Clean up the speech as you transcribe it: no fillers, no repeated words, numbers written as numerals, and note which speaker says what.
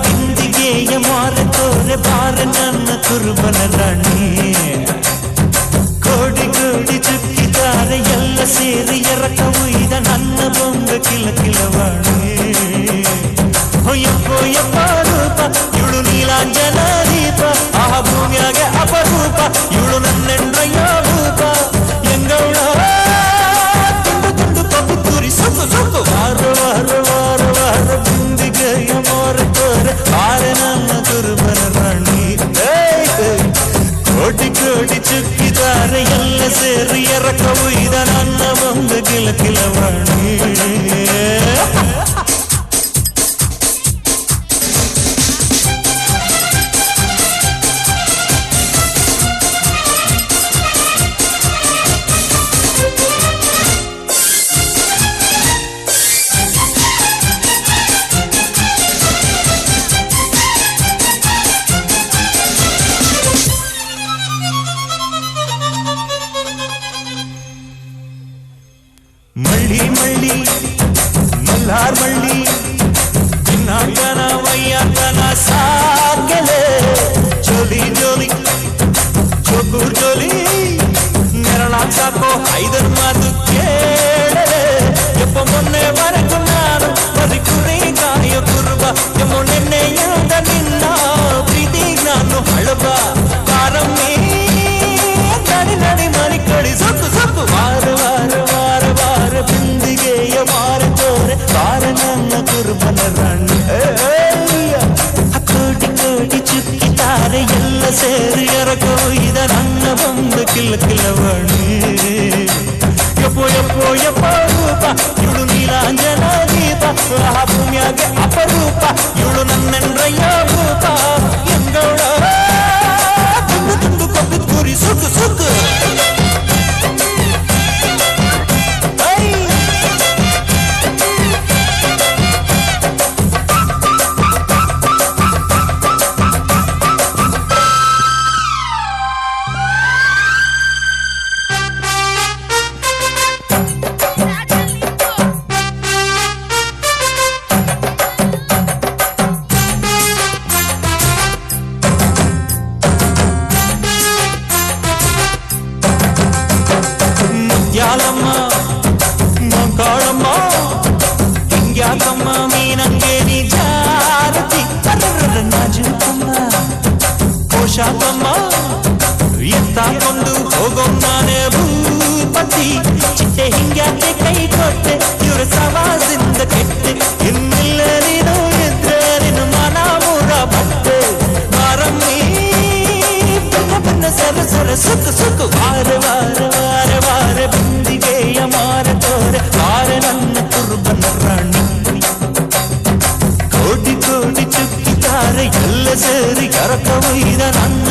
Speaker 1: ಬಿಂದಿಗೆಯ ಮಾರೆ ತೋರೆ ಬಾರ ನನ್ನ ಕುರುಬನ ರಾಣಿ ಕೋಡಿ ಕೋಡಿ ಚುಕ್ಕಿದ್ದಾರೆ ಎಲ್ಲ ಸೇರಿ ಎರಕ ಉಯ್ದ ನನ್ನ ಬೊಂಗ ಕಿಲ ಕಿಲವಾಣಿ ಯಪ್ಪೋ ಯಪ್ಪ ರೂಪ ಇವಳು ನೀಲಾಂಜನ ದೀಪ ಆ ಭೂಮಿಯಾಗೆ ಅಪರೂಪ ಇವಳು ನನ್ನೆಂಡ್ರಯ್ಯ ರೂಪ ಎಂಗೌಳ ತುಂಡು ತುಂಡು ಕಬ್ಬು ತುರಿ ಸೊಕ್ಕು ಸೊಕ್ಕು ವಾರ ವಾರ ವಾರ ವಾರ ಬಿಂದಿಗೆಯ ಮಾರೆ ತೋರೆ ಬಾರ ನನ್ನ ಕುರುಬನ ರಾಣಿ ಕೋಟಿ ಕೋಟಿ ಚುಕ್ಕಿದ್ದಾರೆ ಎಲ್ಲ ಸೇರಿ ಎರಕ ಉಯ್ದ ನನ್ನ ಬೊಂಗ ಕಿಲ ಕಿಲವಾಣಿ ಮಳ್ಳಿ ಮಳ್ಳಿ ಮಲ್ಲಾರ್ ಮಳ್ಳಿ ಚಿನ್ನಾಗನ ವಯ್ಯಾಗನ ಸಾಕೆಲೆ ಜೋಲಿ ಜೋಲಿ ಚೋಕೂರ್ ಜೋಲಿ ನೆರಳಾಗ್ ಸಾಕೋ ಐದರ್ ಮಾತು ಕೇಳಲೆ ಎಪ್ಪ ಮೊನ್ನೆವರೆಗೂ ನಾನು ಬರಿ ಕುರಿ ಕಾಯ ಕುರುಬ ಎಮ್ಮೊ ನೆನ್ನೆಯಿಂದ ನಿನ್ನ ಪ್ರೀತಿಗ್ ನಾನು ಹಳಬ ಕಾರಮ್ಮಿ ನಡಿ ನಡಿ ಮರಿ ಕಡಿ ಸೊಕ್ಕು ಸೊಕ್ಕು ವಾರ ವಾರ ವಾರ ವಾರ ಬಿಂದಿಗೆಯ ಮಾರೆ ತೋರೆ ಬಾರ ನನ್ನ ಕುರುಬನ ರಾಣಿ ಕೋಟಿ ಕೋಟಿ ಚುಕ್ಕಿತಾರೆ ಎಲ್ಲ ಸೇರಿ ಎರಕ ಒಯ್ದ ನನ್ನ ಬಂದ ಕಿಲ ಕಿಲವಾಣಿ ಯಪ್ಪೋ ಯಪ್ಪೋ ಯಪ್ಪ ರೂಪ ಇವಳು ನೀಲಾಂಜನ ದೀಪ ಆ ಭೂಮಿಯಾಗೆ ಅಪರೂಪ ಇವಳು ನನ್ನೆಂಡ್ರಯ್ಯ ರೂಪ ಎಂಗೌಳ ತುಂಡು ತುಂಡು ಕಬ್ಬು ತುರಿ ಸುಕ್ಕು ಸುಕ್ಕು ಯಾಲಮ್ಮ ಮಂಕಾಳಮ್ಮ ಹಿಂಗ್ಯಾಕಮ್ಮ ಮೀನಂಗೆ ನೀ ಜಾರತಿ ನಾಜುಕಮ್ಮ ಕೋಶಾಕಮ್ಮ ಎತ್ತಾಕೊಂಡು ಹೋಗೋಮ್ಮಾನೆ ಭೂಪತಿ ಚಿಟ್ಟೆ ಹಿಂಗ್ಯಾಕೆ ಕೈ ಕೊಟ್ಟೆ ಇವ್ರ ಸವಾಸಿಂದ ಕೆಟ್ಟೆ ಇನ್ನಿಲ್ಲ ನೀನು ಇದ್ರೆ ನಿನ್ನ ಮನ ಮೂರ ಬಟ್ಟೆ ಮಾರಮ್ಮಿ ಬನ್ನ ಬನ್ನ ಸರ ಸರ ಸುಕ್ಕು ಸುಕ್ಕು ವಾರ ವಾರ ವಾರ ವಾರ ಬಿಂದಿಗೆಯ ಮಾರ ತೋರೆ ಬಾರ ನನ್ನ ಕುರುಬನ ರಾಣಿ ಕೋಟಿ ಕೋಟಿ ಚುಕ್ಕಿದ್ದಾರೆ ಎಲ್ಲ ಸೇರಿ ಕರಕ ಒಯ್ದ ನನ್ನ